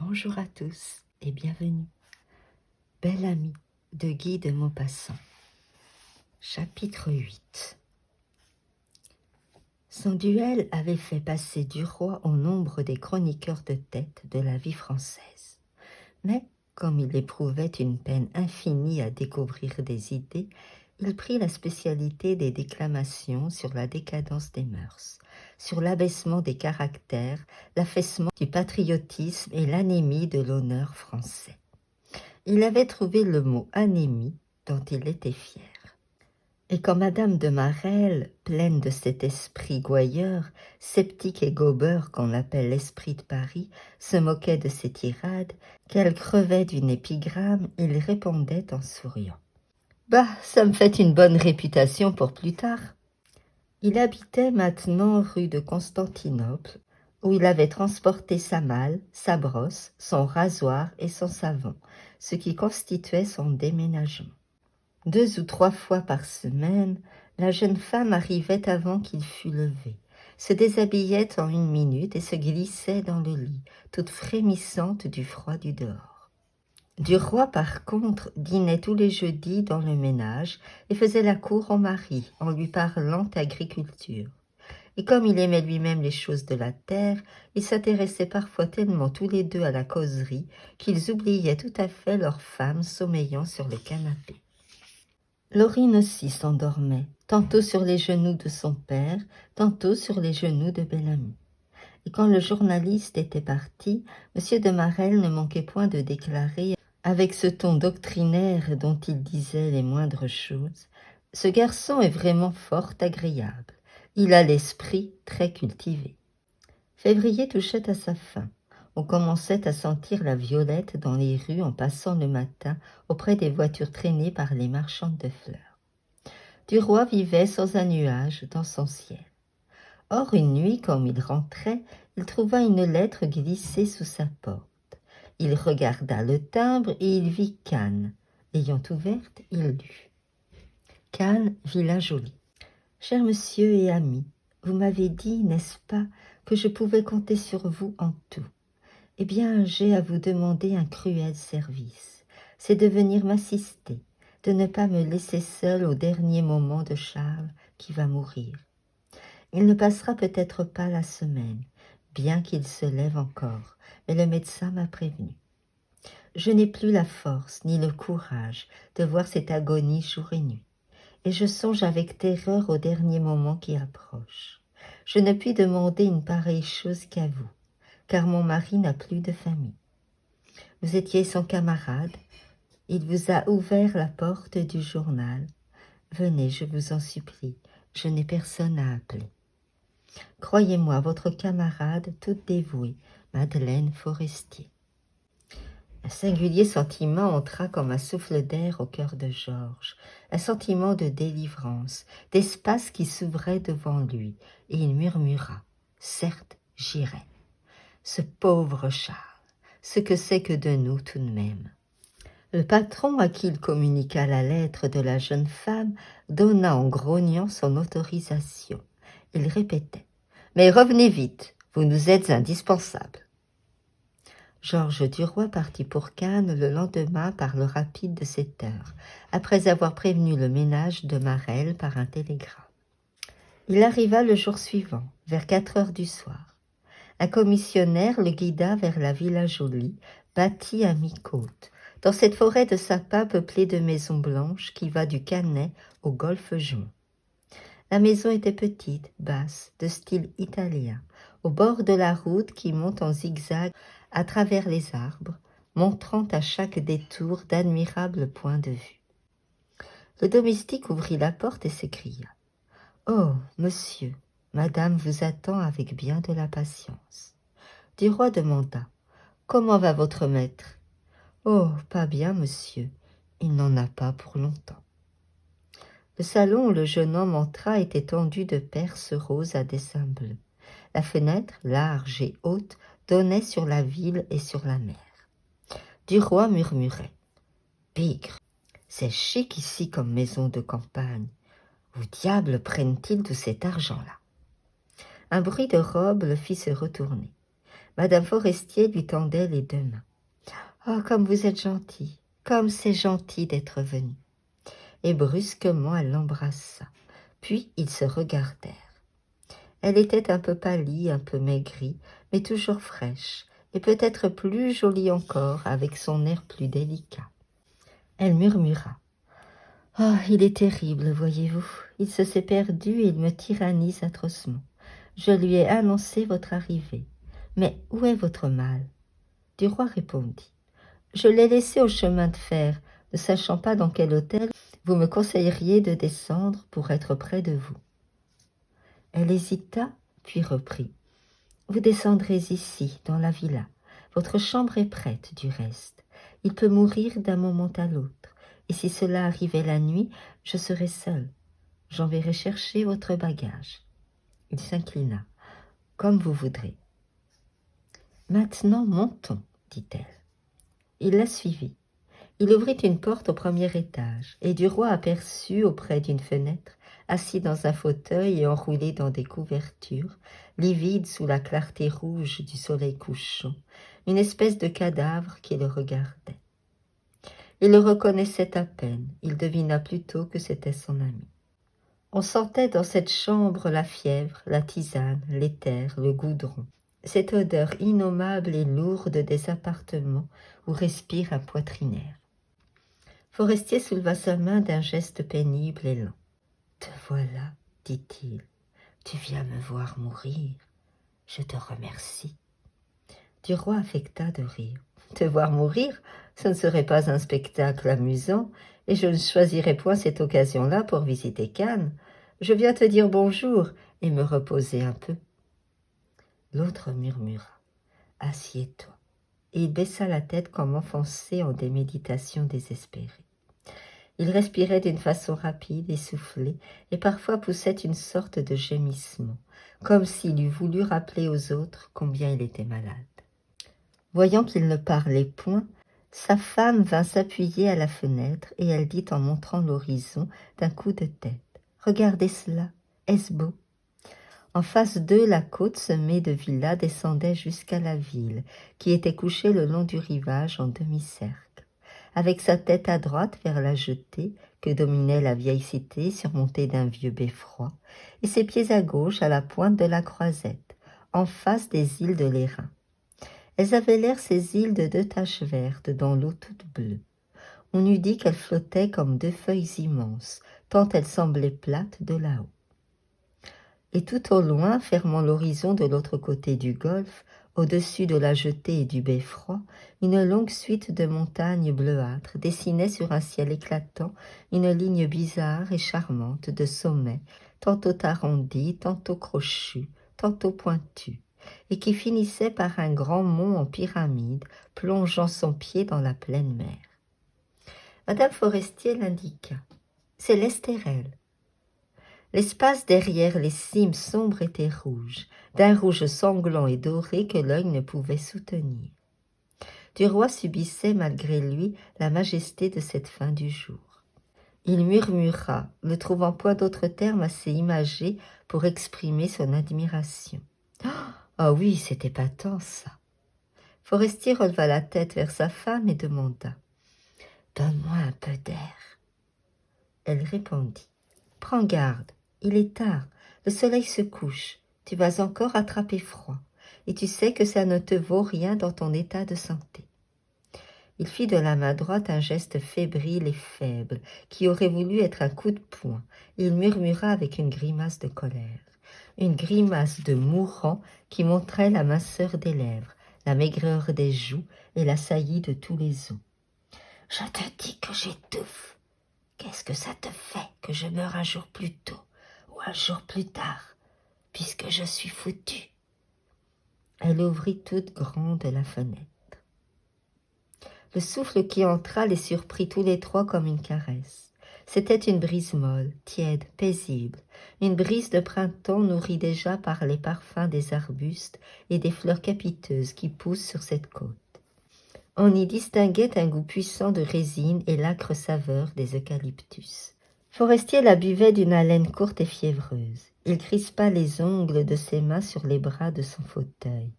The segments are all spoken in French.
Bonjour à tous et bienvenue. Belle amie de Guy de Maupassant. Chapitre 8. Son duel avait fait passer Duroy au nombre des chroniqueurs de tête de la vie française. Mais, comme il éprouvait une peine infinie à découvrir des idées, il prit la spécialité des déclamations sur la décadence des mœurs, sur l'abaissement des caractères, l'affaissement du patriotisme et l'anémie de l'honneur français. Il avait trouvé le mot anémie dont il était fier. Et quand Madame de Marelle, pleine de cet esprit gouailleur, sceptique et gobeur qu'on appelle l'esprit de Paris, se moquait de ses tirades, qu'elle crevait d'une épigramme, il répondait en souriant. « Bah, ça me fait une bonne réputation pour plus tard. » Il habitait maintenant rue de Constantinople, où il avait transporté sa malle, sa brosse, son rasoir et son savon, ce qui constituait son déménagement. 2 ou 3 fois par semaine, la jeune femme arrivait avant qu'il fût levé, se déshabillait en 1 minute et se glissait dans le lit, toute frémissante du froid du dehors. Duroy, par contre, dînait tous les jeudis dans le ménage et faisait la cour au mari en lui parlant agriculture. Et comme il aimait lui-même les choses de la terre, ils s'intéressaient parfois tellement tous les deux à la causerie qu'ils oubliaient tout à fait leurs femmes sommeillant sur le canapé. Laurine aussi s'endormait, tantôt sur les genoux de son père, tantôt sur les genoux de Bel-Ami. Et quand le journaliste était parti, M. de Marelle ne manquait point de déclarer, avec ce ton doctrinaire dont il disait les moindres choses, « Ce garçon est vraiment fort agréable. Il a l'esprit très cultivé. » Février touchait à sa fin. On commençait à sentir la violette dans les rues en passant le matin auprès des voitures traînées par les marchandes de fleurs. Duroy vivait sans un nuage dans son ciel. Or, une nuit, comme il rentrait, il trouva une lettre glissée sous sa porte. Il regarda le timbre et il vit Cannes. L'ayant ouverte, il lut. Cannes, Villa Jolie. Cher monsieur et ami, vous m'avez dit, n'est-ce pas, que je pouvais compter sur vous en tout. Eh bien, j'ai à vous demander un cruel service. C'est de venir m'assister, de ne pas me laisser seule au dernier moment de Charles qui va mourir. Il ne passera peut-être pas la semaine, bien qu'il se lève encore, mais le médecin m'a prévenu. Je n'ai plus la force ni le courage de voir cette agonie jour et nuit, et je songe avec terreur au dernier moment qui approche. Je ne puis demander une pareille chose qu'à vous, car mon mari n'a plus de famille. Vous étiez son camarade, il vous a ouvert la porte du journal. Venez, je vous en supplie, je n'ai personne à appeler. Croyez-moi, votre camarade toute dévouée, Madeleine Forestier. Un singulier sentiment entra comme un souffle d'air au cœur de Georges, un sentiment de délivrance, d'espace qui s'ouvrait devant lui, et il murmura « Certes, j'irai. » Ce pauvre Charles, ce que c'est que de nous tout de même. Le patron à qui il communiqua la lettre de la jeune femme donna en grognant son autorisation. Il répétait « Mais revenez vite, vous nous êtes indispensables. » Georges Duroy partit pour Cannes le lendemain par le rapide de 7 heures, après avoir prévenu le ménage de Marelle par un télégramme. Il arriva le jour suivant, vers 4 heures du soir. Un commissionnaire le guida vers la Villa Jolie, bâtie à mi-côte, dans cette forêt de sapins peuplée de maisons blanches qui va du Canet au golfe Juan. La maison était petite, basse, de style italien, au bord de la route qui monte en zigzag à travers les arbres, montrant à chaque détour d'admirables points de vue. Le domestique ouvrit la porte et s'écria « Oh, monsieur, madame vous attend avec bien de la patience. » Duroy demanda « Comment va votre maître ?»« Oh, pas bien, monsieur, il n'en a pas pour longtemps. » Le salon où le jeune homme entra était tendu de perses roses à dessins bleus. La fenêtre, large et haute, donnait sur la ville et sur la mer. Duroy murmurait « Bigre, c'est chic ici comme maison de campagne. Où diable prennent-ils tout cet argent-là ?» Un bruit de robe le fit se retourner. Madame Forestier lui tendait les 2 mains. « Oh, comme vous êtes gentil, comme c'est gentil d'être venu !» Et brusquement elle l'embrassa. Puis ils se regardèrent. Elle était un peu pâlie, un peu maigrie, mais toujours fraîche, et peut-être plus jolie encore, avec son air plus délicat. Elle murmura. « Oh, il est terrible, voyez-vous. Il se s'est perdu et il me tyrannise atrocement. Je lui ai annoncé votre arrivée. Mais où est votre mal ?» Duroy répondit. « Je l'ai laissé au chemin de fer, ne sachant pas dans quel hôtel vous me conseilleriez de descendre pour être près de vous. » Elle hésita, puis reprit. « Vous descendrez ici, dans la villa. Votre chambre est prête, du reste. Il peut mourir d'un moment à l'autre, et si cela arrivait la nuit, je serai seule. J'enverrai chercher votre bagage. » Il s'inclina. « Comme vous voudrez. »« Maintenant, montons, dit-elle. » Il la suivit. Il ouvrit une porte au premier étage, et Duroy aperçut, auprès d'une fenêtre, assis dans un fauteuil et enroulé dans des couvertures, livide sous la clarté rouge du soleil couchant, une espèce de cadavre qui le regardait. Il le reconnaissait à peine, il devina plutôt que c'était son ami. On sentait dans cette chambre la fièvre, la tisane, l'éther, le goudron, cette odeur innommable et lourde des appartements où respire un poitrinaire. Forestier souleva sa main d'un geste pénible et lent. « Te voilà, dit-il. Tu viens me voir mourir. Je te remercie. » Duroy affecta de rire. « Te voir mourir, ce ne serait pas un spectacle amusant, et je ne choisirais point cette occasion-là pour visiter Cannes. Je viens te dire bonjour et me reposer un peu. » L'autre murmura. « Assieds-toi. » Et il baissa la tête comme enfoncé en des méditations désespérées. Il respirait d'une façon rapide, essoufflée, et parfois poussait une sorte de gémissement, comme s'il eût voulu rappeler aux autres combien il était malade. Voyant qu'il ne parlait point, sa femme vint s'appuyer à la fenêtre, et elle dit en montrant l'horizon d'un coup de tête. « Regardez cela, est-ce beau ?» En face d'eux, la côte semée de villas descendait jusqu'à la ville, qui était couchée le long du rivage en demi-cercle. Avec sa tête à droite vers la jetée que dominait la vieille cité surmontée d'un vieux beffroi, et ses pieds à gauche à la pointe de la Croisette, en face des îles de l'Airain. Elles avaient l'air ces îles de 2 taches vertes dans l'eau toute bleue. On eût dit qu'elles flottaient comme 2 feuilles immenses, tant elles semblaient plates de là-haut. Et tout au loin, fermant l'horizon de l'autre côté du golfe, au-dessus de la jetée et du beffroi, une longue suite de montagnes bleuâtres dessinait sur un ciel éclatant une ligne bizarre et charmante de sommets, tantôt arrondis, tantôt crochus, tantôt pointus, et qui finissait par un grand mont en pyramide plongeant son pied dans la pleine mer. Madame Forestier l'indiqua. « C'est l'Estérel. » L'espace derrière les cimes sombres était rouge, d'un rouge sanglant et doré que l'œil ne pouvait soutenir. Duroy subissait malgré lui la majesté de cette fin du jour. Il murmura, ne trouvant point d'autre terme assez imagé pour exprimer son admiration. « Ah oui, c'est épatant, ça !» Forestier releva la tête vers sa femme et demanda. « Donne-moi un peu d'air. » Elle répondit. « Prends garde. Il est tard, le soleil se couche, tu vas encore attraper froid, et tu sais que ça ne te vaut rien dans ton état de santé. » Il fit de la main droite un geste fébrile et faible, qui aurait voulu être un coup de poing, et il murmura avec une grimace de colère, une grimace de mourant qui montrait la minceur des lèvres, la maigreur des joues et la saillie de tous les os. « Je te dis que j'étouffe. Qu'est-ce que ça te fait que je meure un jour plus tôt ou un jour plus tard, puisque je suis foutue. » Elle ouvrit toute grande la fenêtre. Le souffle qui entra les surprit tous les 3 comme une caresse. C'était une brise molle, tiède, paisible, une brise de printemps nourrie déjà par les parfums des arbustes et des fleurs capiteuses qui poussent sur cette côte. On y distinguait un goût puissant de résine et l'âcre saveur des eucalyptus. Forestier la buvait d'une haleine courte et fiévreuse. Il crispa les ongles de ses mains sur les bras de son fauteuil.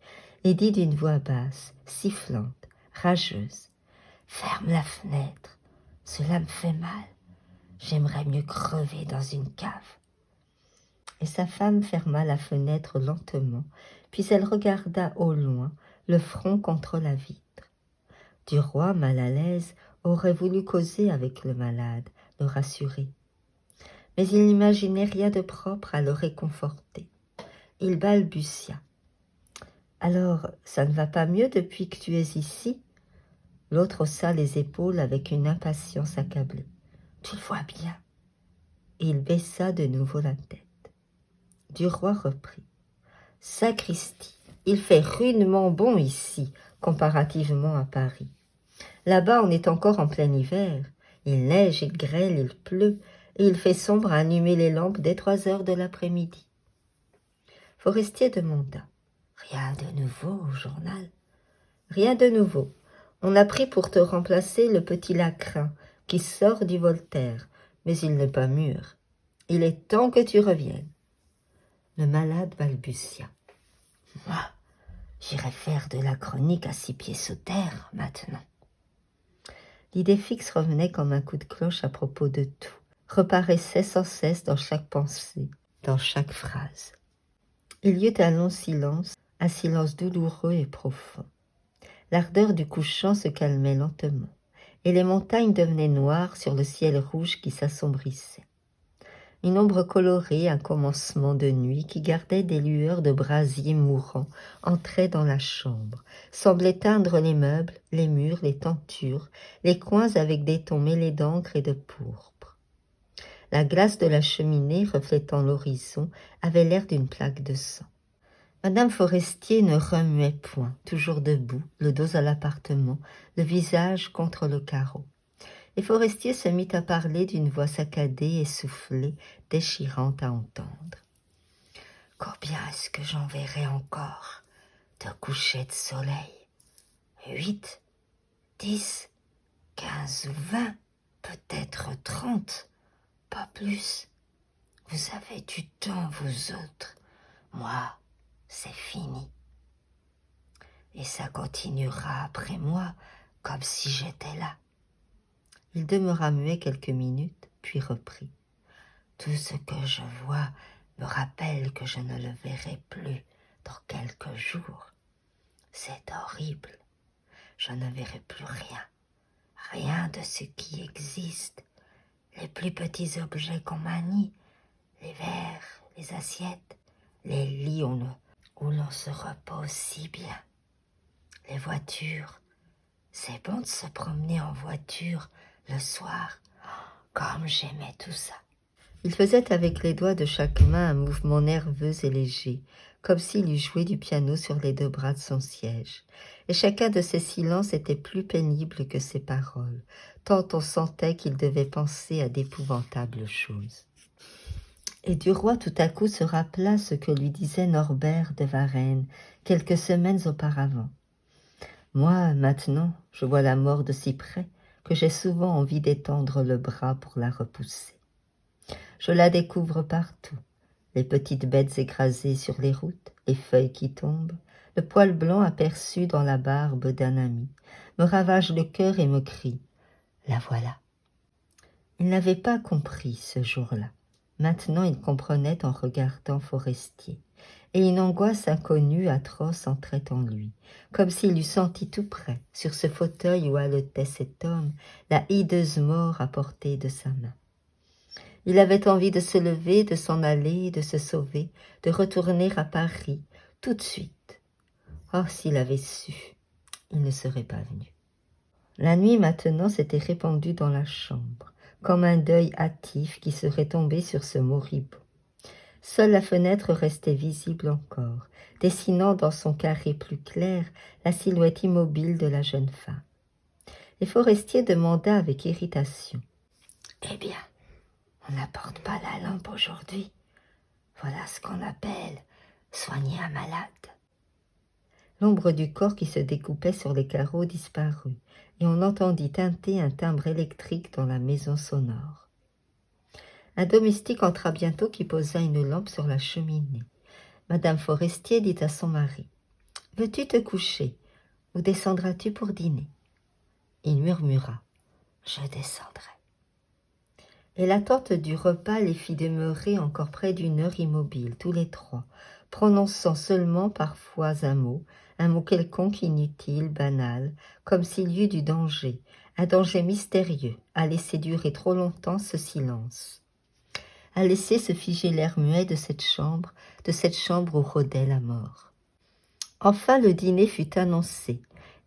et dit d'une voix basse, sifflante, rageuse, « Ferme la fenêtre, cela me fait mal, j'aimerais mieux crever dans une cave. » Et sa femme ferma la fenêtre lentement, puis elle regarda au loin, le front contre la vitre. Duroy, mal à l'aise, aurait voulu causer avec le malade, le rassurer. Mais il n'imaginait rien de propre à le réconforter. Il balbutia. « Alors, ça ne va pas mieux depuis que tu es ici ?» L'autre haussa les épaules avec une impatience accablée. « Tu le vois bien. » Et il baissa de nouveau la tête. Duroy reprit. « Sacristi, il fait rudement bon ici, comparativement à Paris. Là-bas, on est encore en plein hiver. Il neige, il grêle, il pleut, et il fait sombre à allumer les lampes dès 3 heures de l'après-midi. » Forestier demanda. « Rien de nouveau au journal ?»« Rien de nouveau. On a pris pour te remplacer le petit Lacrin, qui sort du Voltaire, mais il n'est pas mûr. Il est temps que tu reviennes. » Le malade balbutia. « Moi, j'irai faire de la chronique à 6 pieds sous terre, maintenant. » L'idée fixe revenait comme un coup de cloche à propos de tout, reparaissait sans cesse dans chaque pensée, dans chaque phrase. Il y eut un long silence, un silence douloureux et profond. L'ardeur du couchant se calmait lentement, et les montagnes devenaient noires sur le ciel rouge qui s'assombrissait. Une ombre colorée, un commencement de nuit qui gardait des lueurs de brasier mourant, entrait dans la chambre, semblait teindre les meubles, les murs, les tentures, les coins avec des tons mêlés d'encre et de pourpre. La glace de la cheminée, reflétant l'horizon, avait l'air d'une plaque de sang. Madame Forestier ne remuait point, toujours debout, le dos à l'appartement, le visage contre le carreau. Et Forestier se mit à parler d'une voix saccadée, essoufflée, déchirante à entendre. « Combien est-ce que j'en verrai encore de couchers de soleil ? 8, 10, 15 ou 20, peut-être 30, pas plus. Vous avez du temps, vous autres. Moi, c'est fini. Et ça continuera après moi, comme si j'étais là. » Il demeura muet quelques minutes, puis reprit. « Tout ce que je vois me rappelle que je ne le verrai plus dans quelques jours. C'est horrible. Je ne verrai plus rien, rien de ce qui existe. Les plus petits objets qu'on manie, les verres, les assiettes, les lits où l'on se repose si bien. Les voitures, c'est bon de se promener en voiture le soir. Comme j'aimais tout ça. » Il faisait avec les doigts de chaque main un mouvement nerveux et léger, comme s'il eût joué du piano sur les 2 bras de son siège. Et chacun de ces silences était plus pénible que ses paroles, tant on sentait qu'il devait penser à d'épouvantables choses. Et Duroy tout à coup se rappela ce que lui disait Norbert de Varenne quelques semaines auparavant. « Moi, maintenant, je vois la mort de si près que j'ai souvent envie d'étendre le bras pour la repousser. Je la découvre partout, les petites bêtes écrasées sur les routes, les feuilles qui tombent, le poil blanc aperçu dans la barbe d'un ami, me ravage le cœur et me crie « La voilà !» Il n'avait pas compris ce jour-là. Maintenant il comprenait en regardant Forestier, et une angoisse inconnue, atroce entrait en lui, comme s'il eût senti tout près, sur ce fauteuil où haletait cet homme, la hideuse mort à portée de sa main. Il avait envie de se lever, de s'en aller, de se sauver, de retourner à Paris, tout de suite. Oh, s'il avait su, il ne serait pas venu. La nuit maintenant s'était répandue dans la chambre, comme un deuil hâtif qui serait tombé sur ce moribond. Seule la fenêtre restait visible encore, dessinant dans son carré plus clair la silhouette immobile de la jeune femme. Et Forestier demanda avec irritation. « Eh bien, on n'apporte pas la lampe aujourd'hui. Voilà ce qu'on appelle soigner un malade. » L'ombre du corps qui se découpait sur les carreaux disparut, et on entendit tinter un timbre électrique dans la maison sonore. Un domestique entra bientôt qui posa une lampe sur la cheminée. Madame Forestier dit à son mari. « « Veux-tu te coucher, ou descendras-tu pour dîner ?» Il murmura « Je descendrai. » Et l'attente du repas les fit demeurer encore près d'une heure immobiles, tous les trois, prononçant seulement parfois un mot quelconque inutile, banal, comme s'il y eût du danger, un danger mystérieux, à laisser durer trop longtemps ce silence, à laisser se figer l'air muet de cette chambre où rôdait la mort. Enfin le dîner fut annoncé.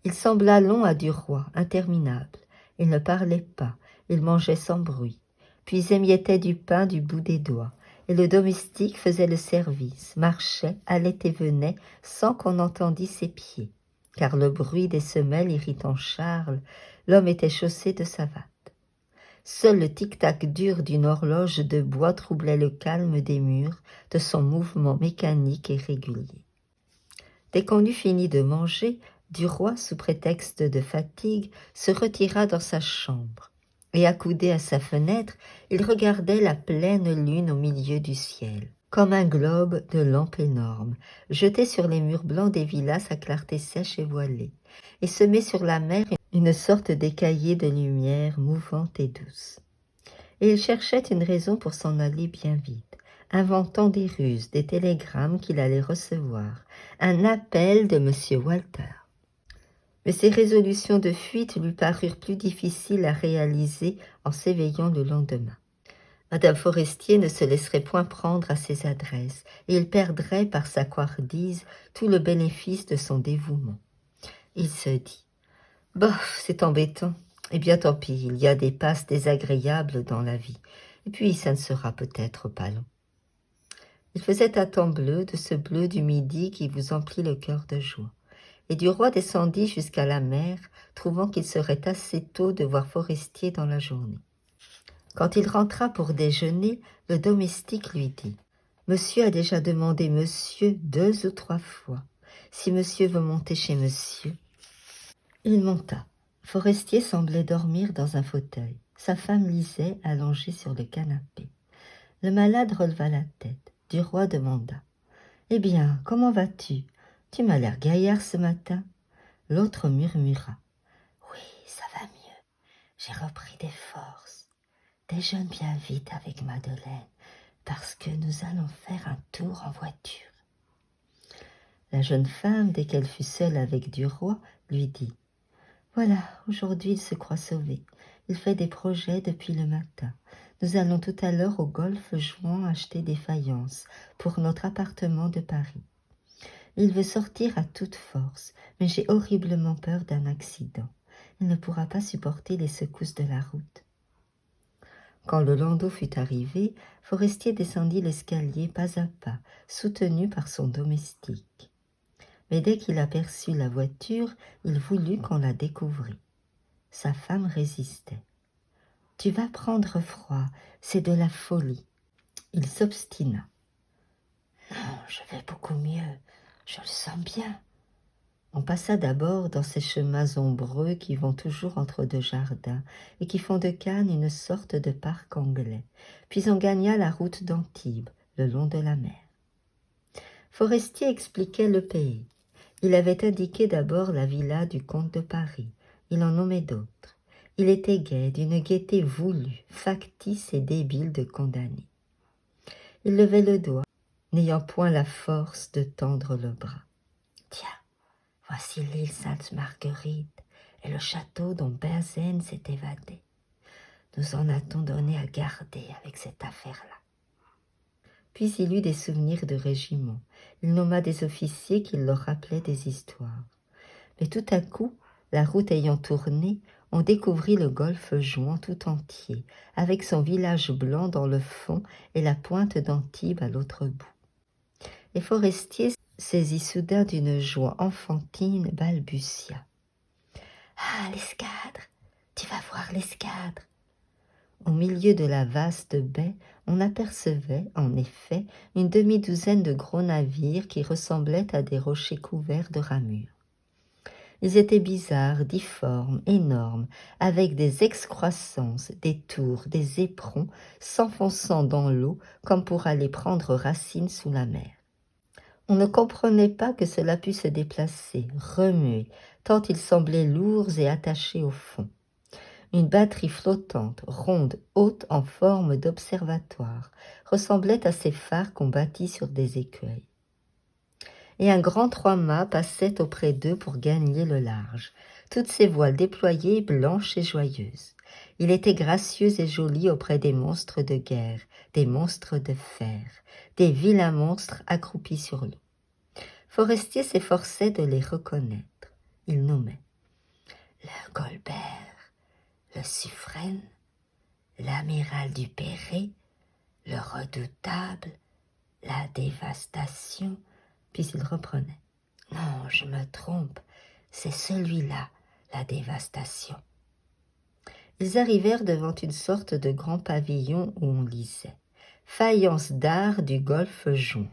Il sembla long à Duroy, interminable. Il ne parlait pas, il mangeait sans bruit. Puis émiettait du pain du bout des doigts, et le domestique faisait le service, marchait, allait et venait, sans qu'on entendît ses pieds. Car le bruit des semelles irritant Charles, l'homme était chaussé de savates. Seul le tic-tac dur d'une horloge de bois troublait le calme des murs de son mouvement mécanique et régulier. Dès qu'on eut fini de manger, Duroy, sous prétexte de fatigue, se retira dans sa chambre. Et accoudé à sa fenêtre, il regardait la pleine lune au milieu du ciel, comme un globe de lampe énorme, jeter sur les murs blancs des villas sa clarté sèche et voilée, et semer sur la mer une sorte d'écaillé de lumière mouvante et douce. Et il cherchait une raison pour s'en aller bien vite, inventant des ruses, des télégrammes qu'il allait recevoir, un appel de M. Walter. Mais ses résolutions de fuite lui parurent plus difficiles à réaliser en s'éveillant le lendemain. Madame Forestier ne se laisserait point prendre à ses adresses, et il perdrait par sa couardise tout le bénéfice de son dévouement. Il se dit « Bof, c'est embêtant. Eh bien tant pis, il y a des passes désagréables dans la vie, et puis ça ne sera peut-être pas long. » Il faisait un temps bleu, de ce bleu du midi qui vous emplit le cœur de joie. Et Duroy descendit jusqu'à la mer, trouvant qu'il serait assez tôt de voir Forestier dans la journée. Quand il rentra pour déjeuner, le domestique lui dit « Monsieur a déjà demandé monsieur 2 ou 3 fois. Si monsieur veut monter chez monsieur. » Il monta. Forestier semblait dormir dans un fauteuil. Sa femme lisait, allongée sur le canapé. Le malade releva la tête. Duroy demanda « Eh bien, comment vas-tu ? Tu m'as l'air gaillard ce matin. » L'autre murmura « Oui, ça va mieux. J'ai repris des forces. Déjeune bien vite avec Madeleine, parce que nous allons faire un tour en voiture. » La jeune femme, dès qu'elle fut seule avec Duroy, lui dit « Voilà, aujourd'hui il se croit sauvé. Il fait des projets depuis le matin. Nous allons tout à l'heure au Golfe-Juan acheter des faïences pour notre appartement de Paris. Il veut sortir à toute force, mais j'ai horriblement peur d'un accident. Il ne pourra pas supporter les secousses de la route. » Quand le landau fut arrivé, Forestier descendit l'escalier pas à pas, soutenu par son domestique. Mais dès qu'il aperçut la voiture, il voulut qu'on la découvrît. Sa femme résistait. « Tu vas prendre froid, c'est de la folie. » Il s'obstina. « Non, je vais beaucoup mieux, je le sens bien. » On passa d'abord dans ces chemins ombreux qui vont toujours entre 2 jardins et qui font de Cannes une sorte de parc anglais, puis on gagna la route d'Antibes, le long de la mer. Forestier expliquait le pays. Il avait indiqué d'abord la villa du comte de Paris. Il en nommait d'autres. Il était gai, d'une gaieté voulue, factice et débile de condamné. Il levait le doigt, n'ayant point la force de tendre le bras. « Tiens, voici l'île Sainte-Marguerite et le château dont Bazaine s'est évadé. Nous en a-t-on donné à garder avec cette affaire-là. » Puis il eut des souvenirs de régiment. Il nomma des officiers qui leur rappelaient des histoires. Mais tout à coup, la route ayant tourné, on découvrit le Golfe-Juan tout entier, avec son village blanc dans le fond et la pointe d'Antibes à l'autre bout. Et Forestier, saisi soudain d'une joie enfantine, balbutia. « Ah, l'escadre! Tu vas voir l'escadre !» Au milieu de la vaste baie, on apercevait, en effet, une demi-douzaine de gros navires qui ressemblaient à des rochers couverts de ramures. Ils étaient bizarres, difformes, énormes, avec des excroissances, des tours, des éperons, s'enfonçant dans l'eau comme pour aller prendre racine sous la mer. On ne comprenait pas que cela pût se déplacer, remuer, tant ils semblaient lourds et attachés au fond. Une batterie flottante, ronde, haute en forme d'observatoire, ressemblait à ces phares qu'on bâtit sur des écueils. Et un grand trois-mâts passait auprès d'eux pour gagner le large, toutes ses voiles déployées, blanches et joyeuses. Il était gracieux et joli auprès des monstres de guerre, des monstres de fer, des vilains monstres accroupis sur l'eau. Forestier s'efforçait de les reconnaître. Il nommait le Colbert, le Suffren, l'amiral du Perret, le redoutable, la dévastation, puis il reprenait. Non, je me trompe, c'est celui-là, la dévastation. Ils arrivèrent devant une sorte de grand pavillon où on lisait « Faïence d'art du golfe Joux ».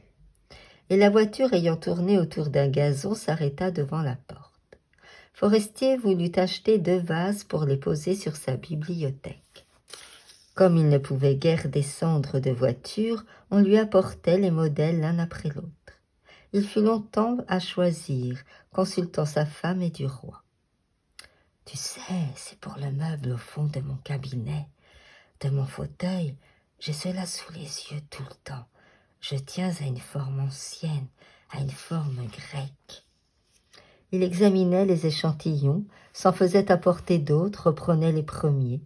Et la voiture ayant tourné autour d'un gazon s'arrêta devant la porte. Forestier voulut acheter 2 vases pour les poser sur sa bibliothèque. Comme il ne pouvait guère descendre de voiture, on lui apportait les modèles l'un après l'autre. Il fut longtemps à choisir, consultant sa femme et du roi. « Tu sais, c'est pour le meuble au fond de mon cabinet, de mon fauteuil, j'ai cela sous les yeux tout le temps. Je tiens à une forme ancienne, à une forme grecque. » Il examinait les échantillons, s'en faisait apporter d'autres, reprenait les premiers.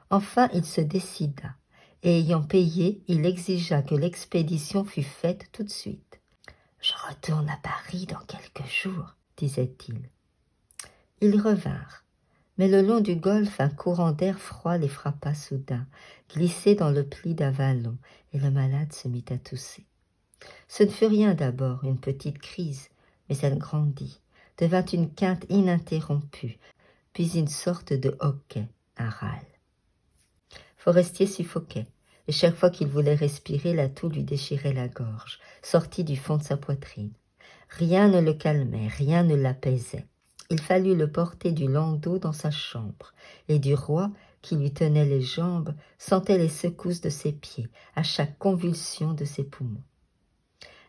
Enfin, il se décida, et ayant payé, il exigea que l'expédition fût faite tout de suite. « Je retourne à Paris dans quelques jours, » disait-il. Ils revinrent, mais le long du golfe, un courant d'air froid les frappa soudain, glissé dans le pli d'un vallon, et le malade se mit à tousser. Ce ne fut rien d'abord, une petite crise, mais elle grandit, devint une quinte ininterrompue, puis une sorte de hoquet, un râle. Forestier suffoquait, et chaque fois qu'il voulait respirer, la toux lui déchirait la gorge, sortie du fond de sa poitrine. Rien ne le calmait, rien ne l'apaisait. Il fallut le porter du landau dans sa chambre, et du roi, qui lui tenait les jambes, sentait les secousses de ses pieds, à chaque convulsion de ses poumons.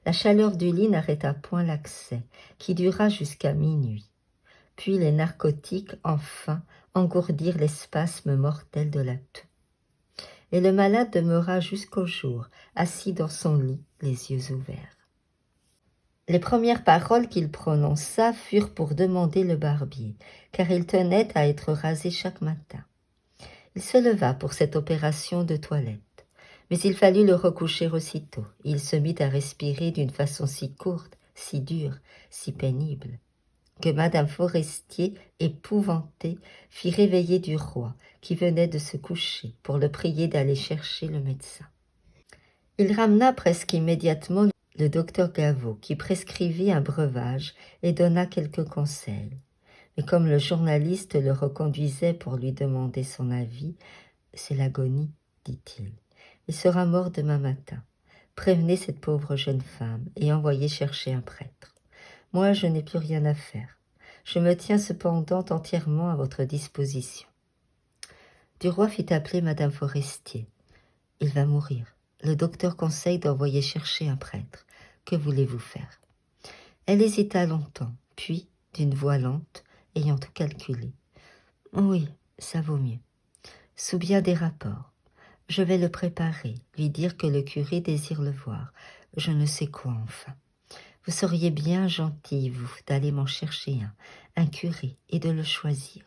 La chaleur du lit n'arrêta point l'accès, qui dura jusqu'à minuit. Puis les narcotiques, enfin, engourdirent les spasmes mortels de la toux. Et le malade demeura jusqu'au jour, assis dans son lit, les yeux ouverts. Les premières paroles qu'il prononça furent pour demander le barbier, car il tenait à être rasé chaque matin. Il se leva pour cette opération de toilette. Mais il fallut le recoucher aussitôt, et il se mit à respirer d'une façon si courte, si dure, si pénible, que Madame Forestier, épouvantée, fit réveiller du roi, qui venait de se coucher, pour le prier d'aller chercher le médecin. Il ramena presque immédiatement le docteur Gavot, qui prescrivit un breuvage et donna quelques conseils. Mais comme le journaliste le reconduisait pour lui demander son avis, « C'est l'agonie, dit-il. Il sera mort demain matin. Prévenez cette pauvre jeune femme et envoyez chercher un prêtre. Moi, je n'ai plus rien à faire. Je me tiens cependant entièrement à votre disposition. » Duroy fit appeler Madame Forestier. « Il va mourir. Le docteur conseille d'envoyer chercher un prêtre. Que voulez-vous faire ?» Elle hésita longtemps, puis, d'une voix lente, ayant tout calculé. « Oui, ça vaut mieux. Sous bien des rapports. Je vais le préparer, lui dire que le curé désire le voir. Je ne sais quoi, enfin. Vous seriez bien gentil, vous, d'aller m'en chercher un curé, et de le choisir.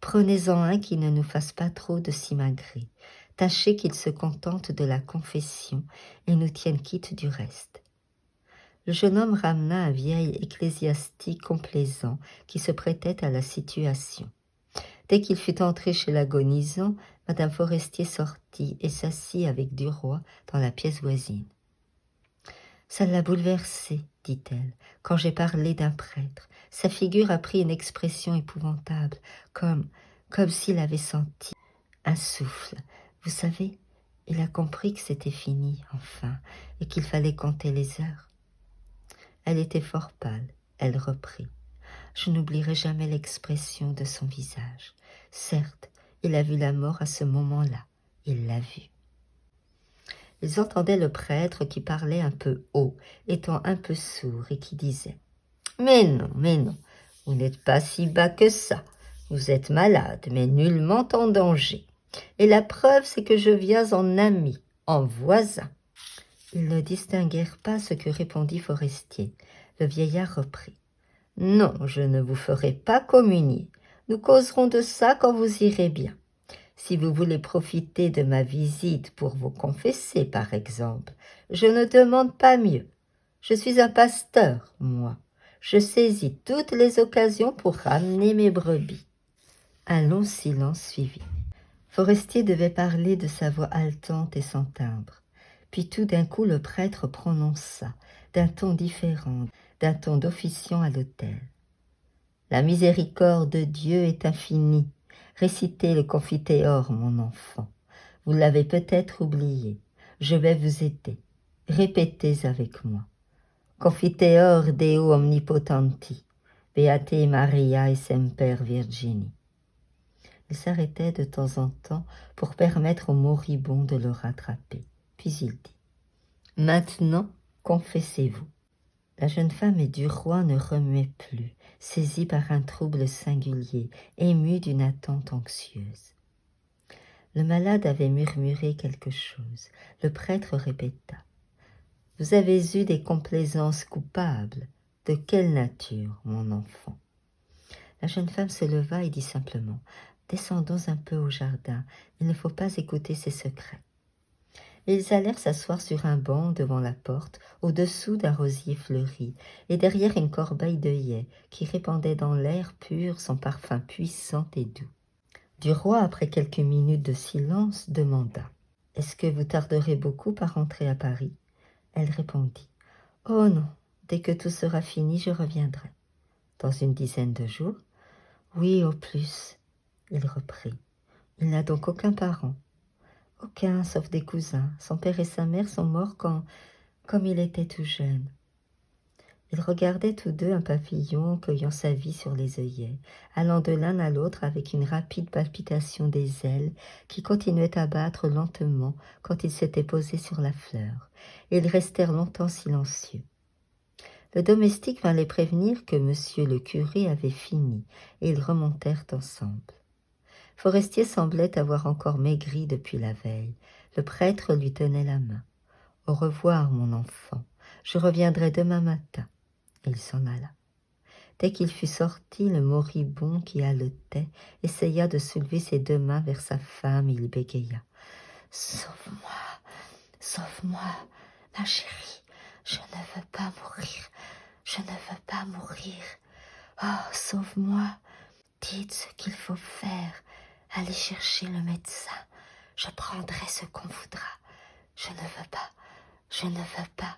Prenez-en un qui ne nous fasse pas trop de simagrées. Tâchez qu'il se contente de la confession et nous tienne quitte du reste. » Le jeune homme ramena un vieil ecclésiastique complaisant qui se prêtait à la situation. Dès qu'il fut entré chez l'agonisant, Madame Forestier sortit et s'assit avec Duroy dans la pièce voisine. « Ça l'a bouleversé, dit-elle, quand j'ai parlé d'un prêtre. Sa figure a pris une expression épouvantable, comme s'il avait senti un souffle. Vous savez, il a compris que c'était fini, enfin, et qu'il fallait compter les heures. » Elle était fort pâle, elle reprit. « Je n'oublierai jamais l'expression de son visage. Certes, il a vu la mort à ce moment-là, il l'a vue. » Ils entendaient le prêtre qui parlait un peu haut, étant un peu sourd, et qui disait « mais non, vous n'êtes pas si bas que ça. Vous êtes malade, mais nullement en danger. Et la preuve, c'est que je viens en ami, en voisin. » Ils ne distinguèrent pas ce que répondit Forestier. Le vieillard reprit. « Non, je ne vous ferai pas communier. Nous causerons de ça quand vous irez bien. Si vous voulez profiter de ma visite pour vous confesser, par exemple, je ne demande pas mieux. Je suis un pasteur, moi. Je saisis toutes les occasions pour ramener mes brebis. » Un long silence suivit. Forestier devait parler de sa voix haletante et sans timbre. Puis tout d'un coup le prêtre prononça, d'un ton différent, d'un ton d'officiant à l'autel. « La miséricorde de Dieu est infinie. Récitez le Confiteor, mon enfant. Vous l'avez peut-être oublié. Je vais vous aider. Répétez avec moi. Confiteor Deo omnipotenti, Beate Maria et Semper Virgini. » Il s'arrêtait de temps en temps pour permettre aux moribonds de le rattraper. Puis il dit « Maintenant, confessez-vous. » La jeune femme et du roi ne remuaient plus, saisie par un trouble singulier, émue d'une attente anxieuse. Le malade avait murmuré quelque chose. Le prêtre répéta « Vous avez eu des complaisances coupables. De quelle nature, mon enfant ?» La jeune femme se leva et dit simplement « Descendons un peu au jardin, il ne faut pas écouter ses secrets. » Ils allèrent s'asseoir sur un banc devant la porte, au-dessous d'un rosier fleuri, et derrière une corbeille d'œillets qui répandait dans l'air pur son parfum puissant et doux. Du roi, après quelques minutes de silence, demanda « Est-ce que vous tarderez beaucoup à rentrer à Paris ?» Elle répondit « Oh non, dès que tout sera fini, je reviendrai. » « Dans une dizaine de jours ?»« Oui, au plus. » Il reprit. « Il n'a donc aucun parent. » ?»« Aucun, sauf des cousins. Son père et sa mère sont morts comme il était tout jeune. » Ils regardaient tous deux un papillon cueillant sa vie sur les œillets, allant de l'un à l'autre avec une rapide palpitation des ailes qui continuait à battre lentement quand il s'était posé sur la fleur, et ils restèrent longtemps silencieux. Le domestique vint les prévenir que monsieur le curé avait fini, et ils remontèrent ensemble. Forestier semblait avoir encore maigri depuis la veille. Le prêtre lui tenait la main. « Au revoir, mon enfant. Je reviendrai demain matin. » Et il s'en alla. Dès qu'il fut sorti, le moribond qui haletait essaya de soulever ses deux mains vers sa femme. Il bégaya. « Sauve-moi, ma chérie. Je ne veux pas mourir. Je ne veux pas mourir. Oh, sauve-moi. Dites ce qu'il faut faire. Allez chercher le médecin. Je prendrai ce qu'on voudra. Je ne veux pas. Je ne veux pas. »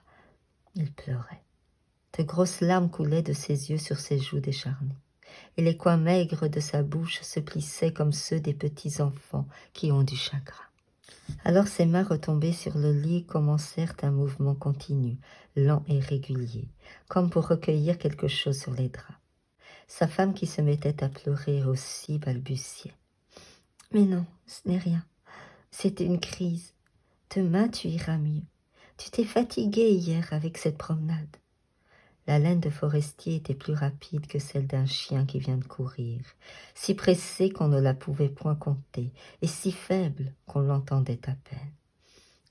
Il pleurait. De grosses larmes coulaient de ses yeux sur ses joues décharnées, et les coins maigres de sa bouche se plissaient comme ceux des petits enfants qui ont du chagrin. Alors ses mains retombées sur le lit commencèrent un mouvement continu, lent et régulier, comme pour recueillir quelque chose sur les draps. Sa femme qui se mettait à pleurer aussi balbutiait. « Mais non, ce n'est rien. C'est une crise. Demain tu iras mieux. Tu t'es fatiguée hier avec cette promenade. » L'haleine de Forestier était plus rapide que celle d'un chien qui vient de courir, si pressée qu'on ne la pouvait point compter, et si faible qu'on l'entendait à peine.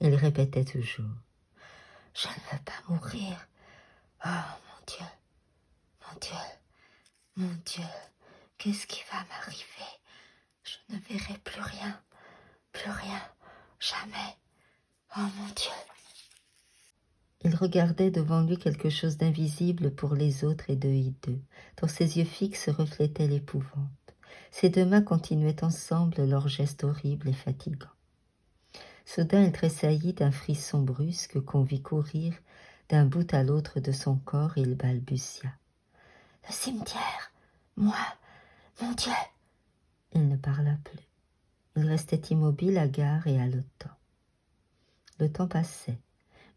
Il répétait toujours « Je ne veux pas mourir. Oh, mon Dieu, mon Dieu, mon Dieu, qu'est-ce qui va m'arriver? Je ne verrai plus rien, jamais. Oh, mon Dieu. » Il regardait devant lui quelque chose d'invisible pour les autres et de hideux. Dans ses yeux fixes reflétait l'épouvante. Ses deux mains continuaient ensemble leur geste horrible et fatigant. Soudain, il tressaillit d'un frisson brusque qu'on vit courir d'un bout à l'autre de son corps et il balbutia. « Le cimetière, moi, mon Dieu !» Il ne parla plus. Il restait immobile, hagard et haletant. Le temps passait.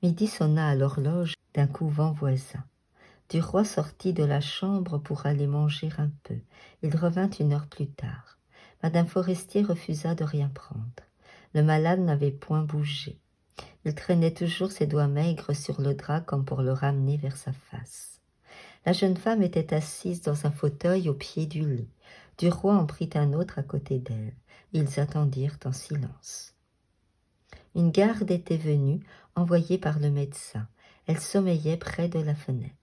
Midi sonna à l'horloge d'un couvent voisin. Du roi sortit de la chambre pour aller manger un peu. Il revint 1 heure plus tard. Madame Forestier refusa de rien prendre. Le malade n'avait point bougé. Il traînait toujours ses doigts maigres sur le drap comme pour le ramener vers sa face. La jeune femme était assise dans un fauteuil au pied du lit. Duroy en prit un autre à côté d'elle. Ils attendirent en silence. Une garde était venue, envoyée par le médecin. Elle sommeillait près de la fenêtre.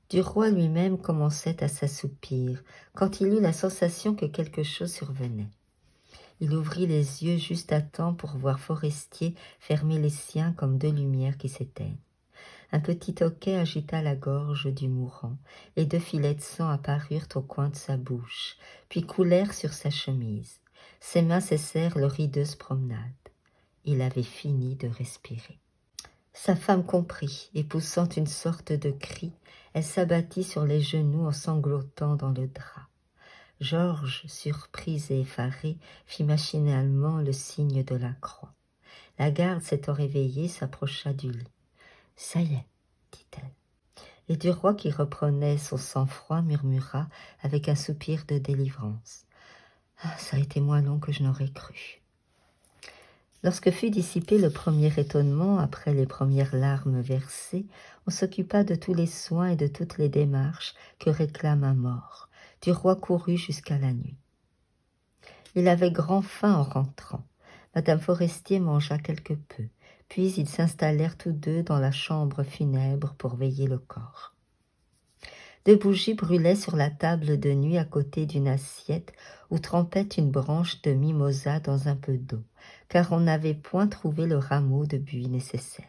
Duroy lui-même commençait à s'assoupir, quand il eut la sensation que quelque chose survenait. Il ouvrit les yeux juste à temps pour voir Forestier fermer les siens comme deux lumières qui s'éteignent. Un petit hoquet agita la gorge du mourant, et deux filets de sang apparurent au coin de sa bouche, puis coulèrent sur sa chemise. Ses mains cessèrent leur hideuse promenade. Il avait fini de respirer. Sa femme comprit, et poussant une sorte de cri, elle s'abattit sur les genoux en sanglotant dans le drap. Georges, surprise et effarée, fit machinalement le signe de la croix. La garde s'étant réveillée, s'approcha du lit. « Ça y est, dit-elle. » Et Duroy, qui reprenait son sang-froid, murmura avec un soupir de délivrance. « Ah, ça a été moins long que je n'aurais cru. » Lorsque fut dissipé le premier étonnement après les premières larmes versées, on s'occupa de tous les soins et de toutes les démarches que réclame un mort. Duroy courut jusqu'à la nuit. Il avait grand faim en rentrant. Madame Forestier mangea quelque peu, puis ils s'installèrent tous deux dans la chambre funèbre pour veiller le corps. Deux bougies brûlaient sur la table de nuit à côté d'une assiette où trempait une branche de mimosa dans un peu d'eau, car on n'avait point trouvé le rameau de buis nécessaire.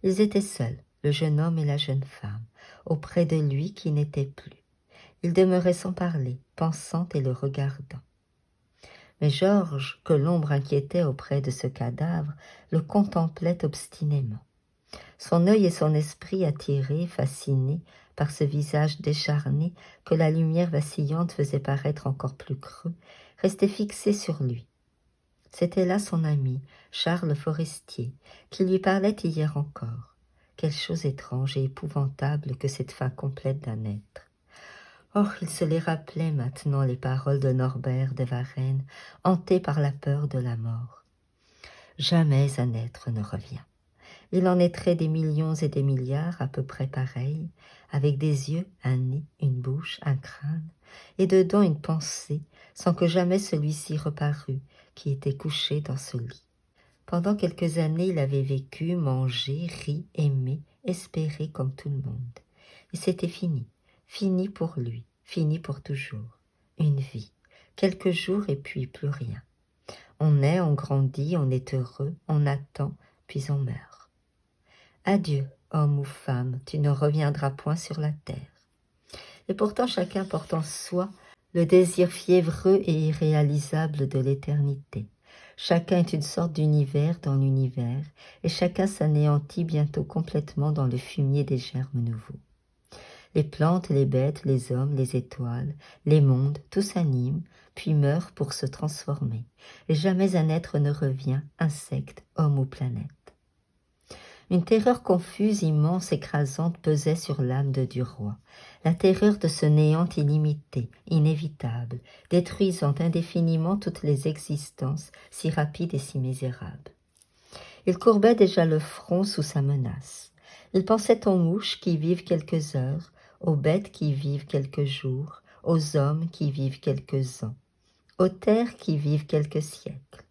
Ils étaient seuls, le jeune homme et la jeune femme, auprès de lui qui n'était plus. Il demeurait sans parler, pensant et le regardant. Mais Georges, que l'ombre inquiétait auprès de ce cadavre, le contemplait obstinément. Son œil et son esprit attirés, fascinés par ce visage décharné que la lumière vacillante faisait paraître encore plus creux, restaient fixés sur lui. C'était là son ami, Charles Forestier, qui lui parlait hier encore. Quelle chose étrange et épouvantable que cette fin complète d'un être. Or, il se les rappelait maintenant, les paroles de Norbert de Varenne, hanté par la peur de la mort. Jamais un être ne revient. Il en naîtrait des millions et des milliards à peu près pareils, avec des yeux, un nez, une bouche, un crâne, et dedans une pensée, sans que jamais celui-ci reparût, qui était couché dans ce lit. Pendant quelques années, il avait vécu, mangé, ri, aimé, espéré comme tout le monde. Et c'était fini. Fini pour lui, fini pour toujours. Une vie, quelques jours et puis plus rien. On naît, on grandit, on est heureux, on attend, puis on meurt. Adieu, homme ou femme, tu ne reviendras point sur la terre. Et pourtant chacun porte en soi le désir fiévreux et irréalisable de l'éternité. Chacun est une sorte d'univers dans l'univers, et chacun s'anéantit bientôt complètement dans le fumier des germes nouveaux. Les plantes, les bêtes, les hommes, les étoiles, les mondes, tout s'anime, puis meurt pour se transformer. Et jamais un être ne revient, insecte, homme ou planète. Une terreur confuse, immense, écrasante pesait sur l'âme de Duroy. La terreur de ce néant illimité, inévitable, détruisant indéfiniment toutes les existences, si rapides et si misérables. Il courbait déjà le front sous sa menace. Il pensait aux mouches qui vivent quelques heures, aux bêtes qui vivent quelques jours, aux hommes qui vivent quelques ans, aux terres qui vivent quelques siècles.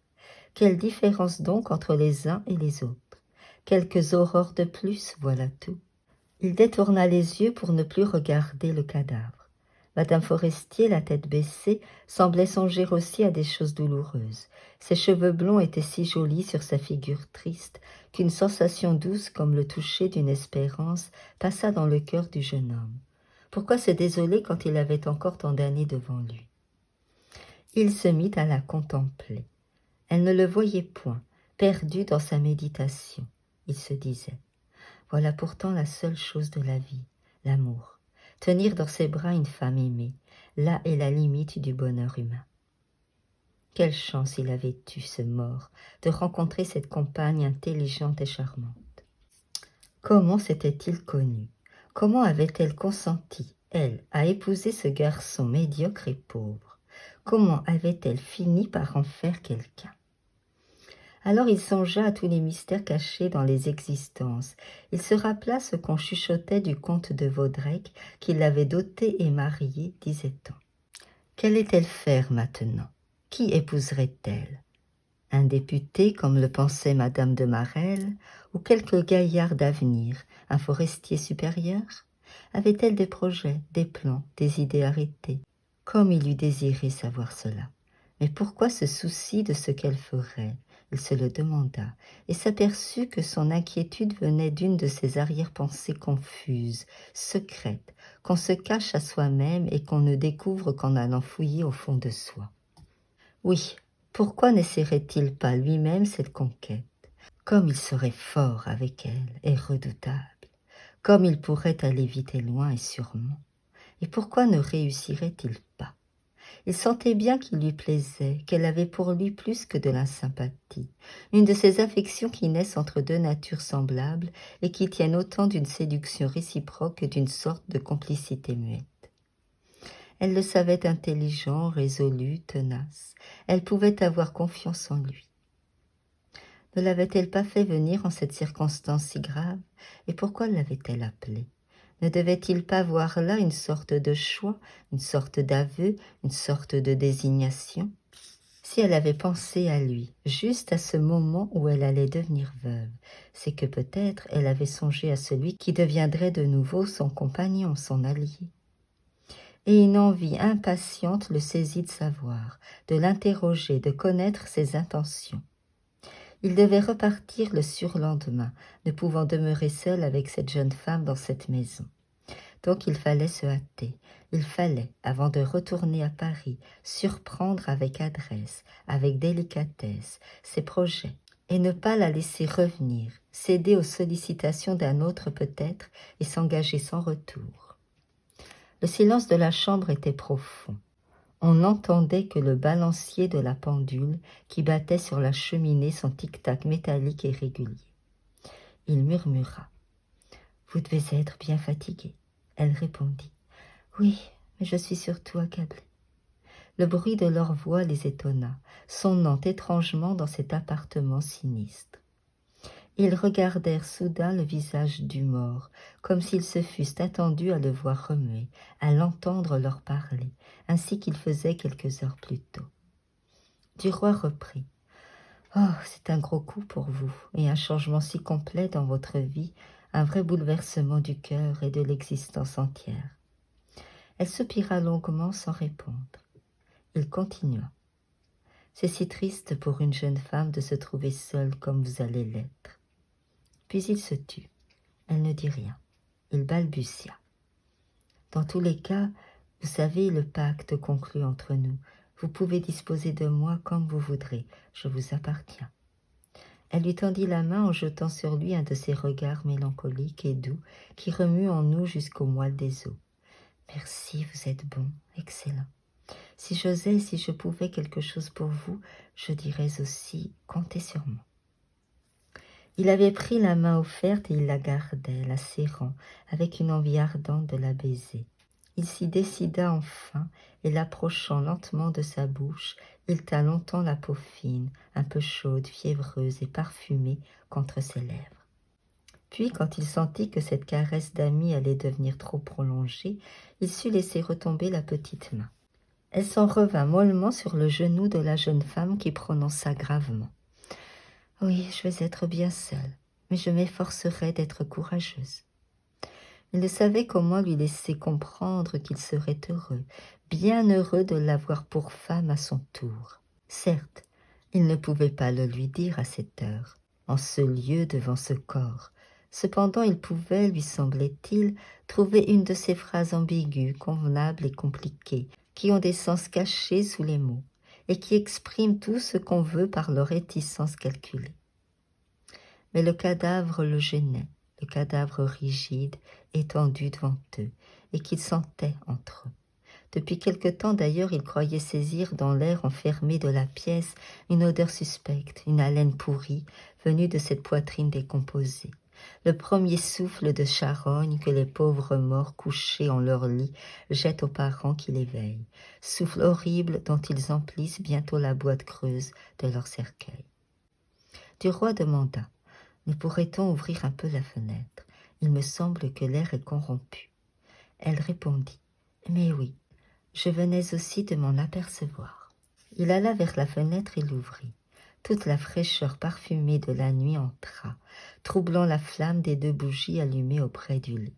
Quelle différence donc entre les uns et les autres? Quelques aurores de plus, voilà tout. Il détourna les yeux pour ne plus regarder le cadavre. Madame Forestier, la tête baissée, semblait songer aussi à des choses douloureuses. Ses cheveux blonds étaient si jolis sur sa figure triste qu'une sensation douce comme le toucher d'une espérance passa dans le cœur du jeune homme. Pourquoi se désoler quand il avait encore tant d'années devant lui? Il se mit à la contempler. Elle ne le voyait point, perdu dans sa méditation. Il se disait, voilà pourtant la seule chose de la vie, l'amour. Tenir dans ses bras une femme aimée, là est la limite du bonheur humain. Quelle chance il avait eu, ce mort, de rencontrer cette compagne intelligente et charmante. Comment s'était-il connu? Comment avait-elle consenti, elle, à épouser ce garçon médiocre et pauvre? Comment avait-elle fini par en faire quelqu'un? Alors il songea à tous les mystères cachés dans les existences. Il se rappela ce qu'on chuchotait du comte de Vaudrec, qui l'avait doté et marié, disait-on. Qu'allait-elle faire maintenant? Qui épouserait-elle? Un député, comme le pensait madame de Marelle, ou quelque gaillard d'avenir, un forestier supérieur? Avait-elle des projets, des plans, des idées arrêtées? Comme il eût désiré savoir cela. Mais pourquoi ce souci de ce qu'elle ferait? Il se le demanda, et s'aperçut que son inquiétude venait d'une de ces arrière-pensées confuses, secrètes, qu'on se cache à soi-même et qu'on ne découvre qu'en allant fouiller au fond de soi. Oui, pourquoi n'essaierait-il pas lui-même cette conquête? Comme il serait fort avec elle et redoutable, comme il pourrait aller vite et loin et sûrement. Et pourquoi ne réussirait-il pas? Il sentait bien qu'il lui plaisait, qu'elle avait pour lui plus que de la sympathie, une de ces affections qui naissent entre deux natures semblables et qui tiennent autant d'une séduction réciproque que d'une sorte de complicité muette. Elle le savait intelligent, résolu, tenace. Elle pouvait avoir confiance en lui. Ne l'avait-elle pas fait venir en cette circonstance si grave? Et pourquoi l'avait-elle appelé? Ne devait-il pas voir là une sorte de choix, une sorte d'aveu, une sorte de désignation? Si elle avait pensé à lui, juste à ce moment où elle allait devenir veuve, c'est que peut-être elle avait songé à celui qui deviendrait de nouveau son compagnon, son allié. Et une envie impatiente le saisit de savoir, de l'interroger, de connaître ses intentions. Il devait repartir le surlendemain, ne pouvant demeurer seul avec cette jeune femme dans cette maison. Donc il fallait se hâter. Il fallait, avant de retourner à Paris, surprendre avec adresse, avec délicatesse, ses projets, et ne pas la laisser revenir, céder aux sollicitations d'un autre peut-être, et s'engager sans retour. Le silence de la chambre était profond. On n'entendait que le balancier de la pendule qui battait sur la cheminée son tic-tac métallique et régulier. Il murmura. « Vous devez être bien fatiguée. » Elle répondit. « Oui, mais je suis surtout accablée. » Le bruit de leur voix les étonna, sonnant étrangement dans cet appartement sinistre. Ils regardèrent soudain le visage du mort, comme s'ils se fussent attendus à le voir remuer, à l'entendre leur parler, ainsi qu'ils faisaient quelques heures plus tôt. Duroy reprit. « Oh, c'est un gros coup pour vous, et un changement si complet dans votre vie, un vrai bouleversement du cœur et de l'existence entière. » Elle soupira longuement sans répondre. Il continua. « C'est si triste pour une jeune femme de se trouver seule comme vous allez l'être. » Puis il se tut. Elle ne dit rien. Il balbutia. « Dans tous les cas, vous savez le pacte conclu entre nous. Vous pouvez disposer de moi comme vous voudrez. Je vous appartiens. » Elle lui tendit la main en jetant sur lui un de ces regards mélancoliques et doux qui remuent en nous jusqu'au moelle des os. « Merci, vous êtes bon, excellent. Si j'osais, si je pouvais quelque chose pour vous, je dirais aussi « comptez sur moi ». Il avait pris la main offerte et il la gardait, la serrant, avec une envie ardente de la baiser. Il s'y décida enfin, et l'approchant lentement de sa bouche, il tint longtemps la peau fine, un peu chaude, fiévreuse et parfumée contre ses lèvres. Puis, quand il sentit que cette caresse d'ami allait devenir trop prolongée, il sut laisser retomber la petite main. Elle s'en revint mollement sur le genou de la jeune femme qui prononça gravement. « Oui, je vais être bien seule, mais je m'efforcerai d'être courageuse. » Il ne savait comment lui laisser comprendre qu'il serait heureux, bien heureux de l'avoir pour femme à son tour. Certes, il ne pouvait pas le lui dire à cette heure, en ce lieu devant ce corps. Cependant, il pouvait, lui semblait-il, trouver une de ces phrases ambiguës, convenables et compliquées, qui ont des sens cachés sous les mots, et qui expriment tout ce qu'on veut par leur réticence calculée. Mais le cadavre le gênait, le cadavre rigide, étendu devant eux, et qu'ils sentaient entre eux. Depuis quelque temps d'ailleurs, il croyait saisir dans l'air enfermé de la pièce une odeur suspecte, une haleine pourrie, venue de cette poitrine décomposée. Le premier souffle de charogne que les pauvres morts couchés en leur lit jettent aux parents qui les veillent, souffle horrible dont ils emplissent bientôt la boîte creuse de leur cercueil. Du roi demanda: ne pourrait-on ouvrir un peu la fenêtre? Il me semble que l'air est corrompu. Elle répondit: mais oui, je venais aussi de m'en apercevoir. Il alla vers la fenêtre et l'ouvrit. Toute la fraîcheur parfumée de la nuit entra, troublant la flamme des 2 bougies allumées auprès du lit.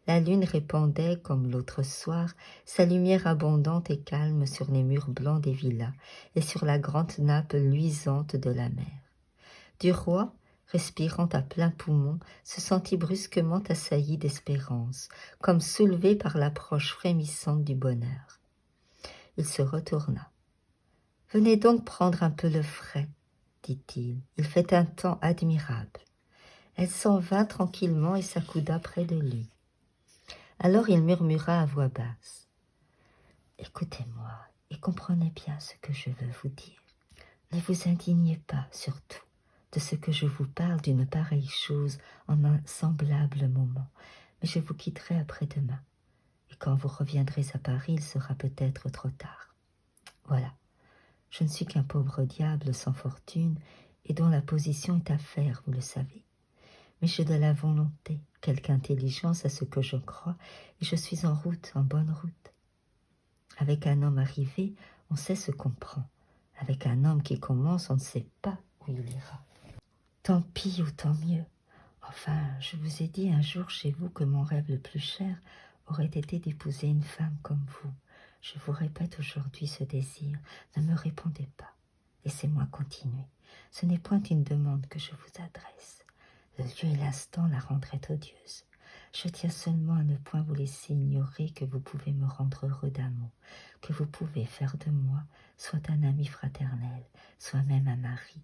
La lune répandait, comme l'autre soir, sa lumière abondante et calme sur les murs blancs des villas et sur la grande nappe luisante de la mer. Du roi, respirant à plein poumon, se sentit brusquement assailli d'espérance, comme soulevé par l'approche frémissante du bonheur. Il se retourna. « Venez donc prendre un peu le frais, dit-il. Il fait un temps admirable. » Elle s'en vint tranquillement et s'accouda près de lui. Alors il murmura à voix basse: « Écoutez-moi et comprenez bien ce que je veux vous dire. Ne vous indignez pas, surtout, de ce que je vous parle d'une pareille chose en un semblable moment, mais je vous quitterai après-demain, et quand vous reviendrez à Paris, il sera peut-être trop tard. Voilà, je ne suis qu'un pauvre diable sans fortune, et dont la position est à faire, vous le savez. Mais j'ai de la volonté, quelque intelligence à ce que je crois, et je suis en route, en bonne route. Avec un homme arrivé, on sait ce qu'on prend. Avec un homme qui commence, on ne sait pas où il ira. Tant pis ou tant mieux. Enfin, je vous ai dit un jour chez vous que mon rêve le plus cher aurait été d'épouser une femme comme vous. Je vous répète aujourd'hui ce désir. Ne me répondez pas. Laissez-moi continuer. Ce n'est point une demande que je vous adresse. Le lieu et l'instant la rendraient odieuse. Je tiens seulement à ne point vous laisser ignorer que vous pouvez me rendre heureux d'amour, que vous pouvez faire de moi soit un ami fraternel, soit même un mari,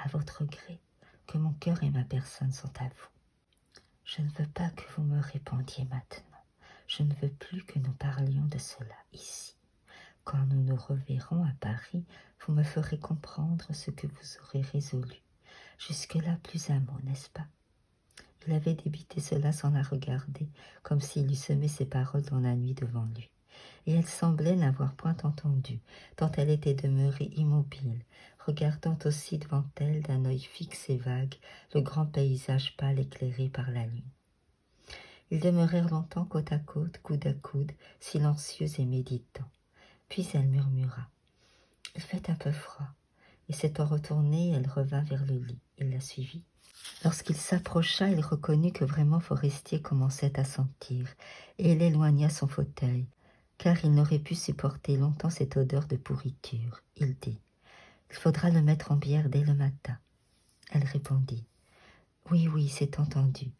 à votre gré, que mon cœur et ma personne sont à vous. Je ne veux pas que vous me répondiez maintenant. Je ne veux plus que nous parlions de cela ici. Quand nous nous reverrons à Paris, vous me ferez comprendre ce que vous aurez résolu. Jusque-là, plus un mot, n'est-ce pas? Il avait débité cela sans la regarder, comme s'il eût semé ses paroles dans la nuit devant lui. Et elle semblait n'avoir point entendu, tant elle était demeurée immobile, regardant aussi devant elle d'un œil fixe et vague le grand paysage pâle éclairé par la lune. Ils demeurèrent longtemps côte à côte, coude à coude, silencieux et méditants. Puis elle murmura: « Il fait un peu froid. » Et s'étant retournée, elle revint vers le lit. Il la suivit. Lorsqu'il s'approcha, il reconnut que vraiment Forestier commençait à sentir, et il éloigna son fauteuil, car il n'aurait pu supporter longtemps cette odeur de pourriture. Il dit: « Il faudra le mettre en bière dès le matin. » Elle répondit: « Oui, oui, c'est entendu.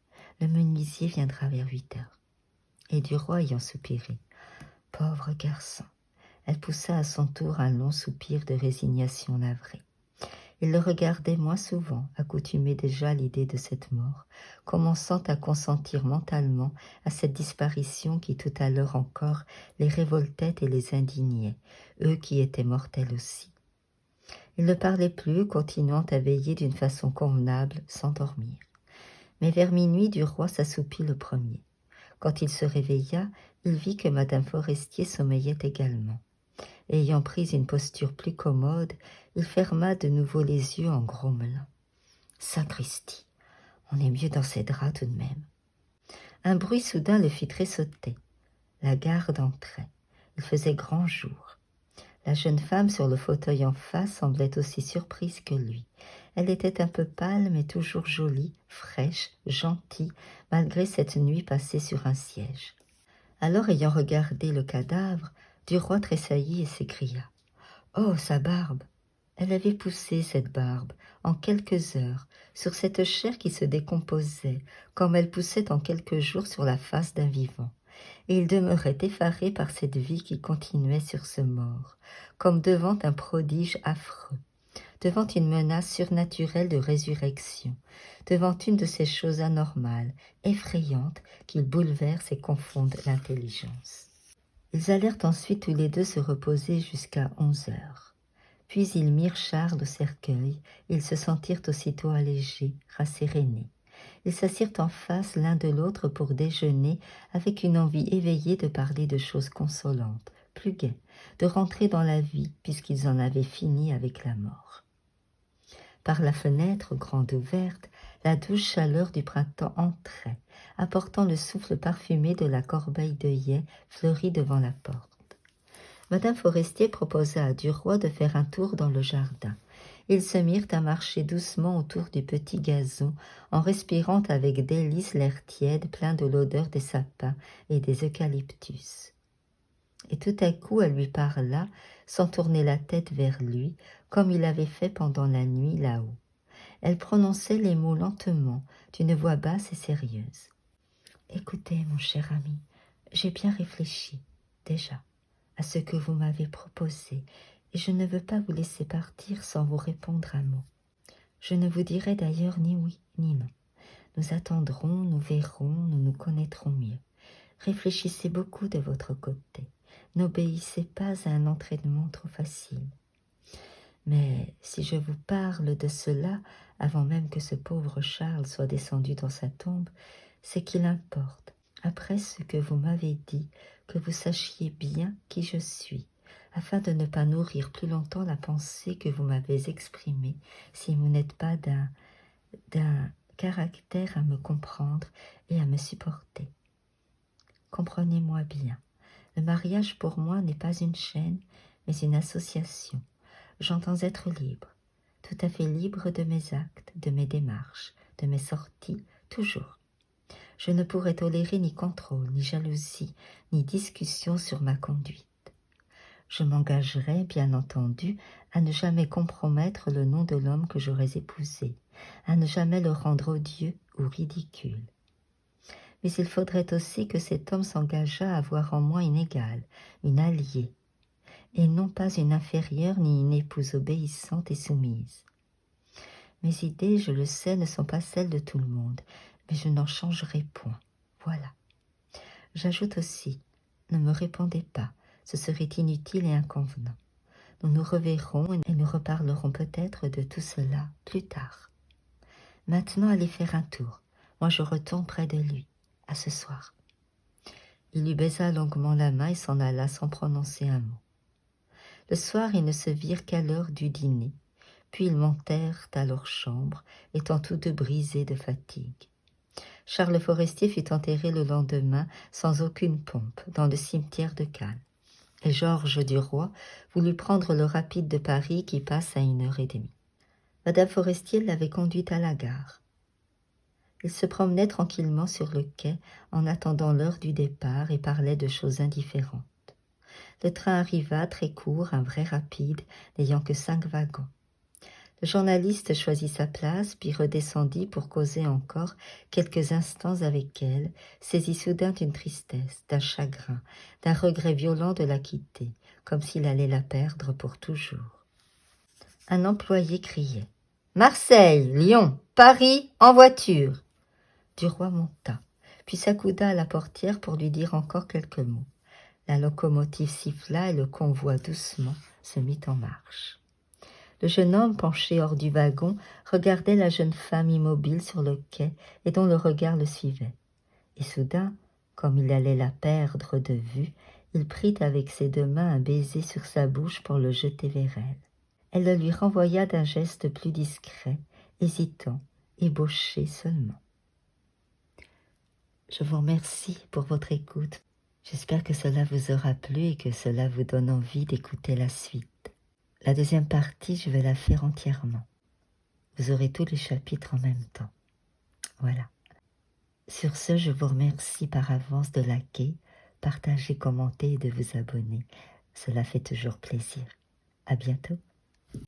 Le menuisier viendra vers 8 heures. » Et du roi ayant soupiré: « Pauvre garçon !» Elle poussa à son tour un long soupir de résignation navrée. Il le regardait moins souvent, accoutumé déjà à l'idée de cette mort, commençant à consentir mentalement à cette disparition qui tout à l'heure encore les révoltait et les indignait, eux qui étaient mortels aussi. Il ne parlait plus, continuant à veiller d'une façon convenable, sans dormir. Mais vers minuit, du roi s'assoupit le premier. Quand il se réveilla, il vit que madame Forestier sommeillait également. Ayant pris une posture plus commode, il ferma de nouveau les yeux en grommelant. « Sapristi, on est mieux dans ses draps tout de même. » Un bruit soudain le fit tressauter. La garde entrait. Il faisait grand jour. La jeune femme sur le fauteuil en face semblait aussi surprise que lui. Elle était un peu pâle, mais toujours jolie, fraîche, gentille, malgré cette nuit passée sur un siège. Alors, ayant regardé le cadavre, du roi tressaillit et s'écria: « Oh, sa barbe !» Elle avait poussé cette barbe, en quelques heures, sur cette chair qui se décomposait, comme elle poussait en quelques jours sur la face d'un vivant. Et il demeurait effaré par cette vie qui continuait sur ce mort, comme devant un prodige affreux, devant une menace surnaturelle de résurrection, devant une de ces choses anormales, effrayantes, qui bouleversent et confondent l'intelligence. Ils allèrent ensuite tous les deux se reposer jusqu'à 11 heures. Puis ils mirent Charles au cercueil, et ils se sentirent aussitôt allégés, rassérénés. Ils s'assirent en face l'un de l'autre pour déjeuner, avec une envie éveillée de parler de choses consolantes, plus gaies, de rentrer dans la vie, puisqu'ils en avaient fini avec la mort. Par la fenêtre grande ouverte, la douce chaleur du printemps entrait, apportant le souffle parfumé de la corbeille d'œillets fleurie devant la porte. Madame Forestier proposa à Duroy de faire un tour dans le jardin. Ils se mirent à marcher doucement autour du petit gazon, en respirant avec délice l'air tiède plein de l'odeur des sapins et des eucalyptus. Et tout à coup elle lui parla, sans tourner la tête vers lui, comme il avait fait pendant la nuit là-haut. Elle prononçait les mots lentement, d'une voix basse et sérieuse. « Écoutez, mon cher ami, j'ai bien réfléchi, déjà, à ce que vous m'avez proposé, et je ne veux pas vous laisser partir sans vous répondre un mot. Je ne vous dirai d'ailleurs ni oui ni non. Nous attendrons, nous verrons, nous nous connaîtrons mieux. Réfléchissez beaucoup de votre côté. N'obéissez pas à un entraînement trop facile. Mais si je vous parle de cela, avant même que ce pauvre Charles soit descendu dans sa tombe, c'est qu'il importe, après ce que vous m'avez dit, que vous sachiez bien qui je suis, afin de ne pas nourrir plus longtemps la pensée que vous m'avez exprimée, si vous n'êtes pas d'un caractère à me comprendre et à me supporter. Comprenez-moi bien, le mariage pour moi n'est pas une chaîne, mais une association. J'entends être libre, tout à fait libre de mes actes, de mes démarches, de mes sorties, toujours. Je ne pourrai tolérer ni contrôle, ni jalousie, ni discussion sur ma conduite. Je m'engagerai, bien entendu, à ne jamais compromettre le nom de l'homme que j'aurais épousé, à ne jamais le rendre odieux ou ridicule. Mais il faudrait aussi que cet homme s'engageât à voir en moi une égale, une alliée, et non pas une inférieure ni une épouse obéissante et soumise. Mes idées, je le sais, ne sont pas celles de tout le monde, mais je n'en changerai point. Voilà. J'ajoute aussi, ne me répondez pas, ce serait inutile et inconvenant. Nous nous reverrons et nous reparlerons peut-être de tout cela plus tard. Maintenant, allez faire un tour. Moi, je retourne près de lui. À ce soir. Il lui baisa longuement la main et s'en alla sans prononcer un mot. Le soir, ils ne se virent qu'à l'heure du dîner, puis ils montèrent à leur chambre, étant tous deux brisés de fatigue. Charles Forestier fut enterré le lendemain, sans aucune pompe, dans le cimetière de Cannes, et Georges Duroy voulut prendre le rapide de Paris qui passe à 1h30. Madame Forestier l'avait conduit à la gare. Ils se promenaient tranquillement sur le quai en attendant l'heure du départ et parlaient de choses indifférentes. Le train arriva, très court, un vrai rapide, n'ayant que 5 wagons. Le journaliste choisit sa place, puis redescendit pour causer encore quelques instants avec elle, saisi soudain d'une tristesse, d'un chagrin, d'un regret violent de la quitter, comme s'il allait la perdre pour toujours. Un employé criait « Marseille, Lyon, Paris, en voiture !» Duroy monta, puis s'accouda à la portière pour lui dire encore quelques mots. La locomotive siffla et le convoi doucement se mit en marche. Le jeune homme, penché hors du wagon, regardait la jeune femme immobile sur le quai et dont le regard le suivait. Et soudain, comme il allait la perdre de vue, il prit avec ses 2 mains un baiser sur sa bouche pour le jeter vers elle. Elle le lui renvoya d'un geste plus discret, hésitant, ébauché seulement. Je vous remercie pour votre écoute. J'espère que cela vous aura plu et que cela vous donne envie d'écouter la suite. La deuxième partie, je vais la faire entièrement. Vous aurez tous les chapitres en même temps. Voilà. Sur ce, je vous remercie par avance de liker, partager, commenter et de vous abonner. Cela fait toujours plaisir. À bientôt.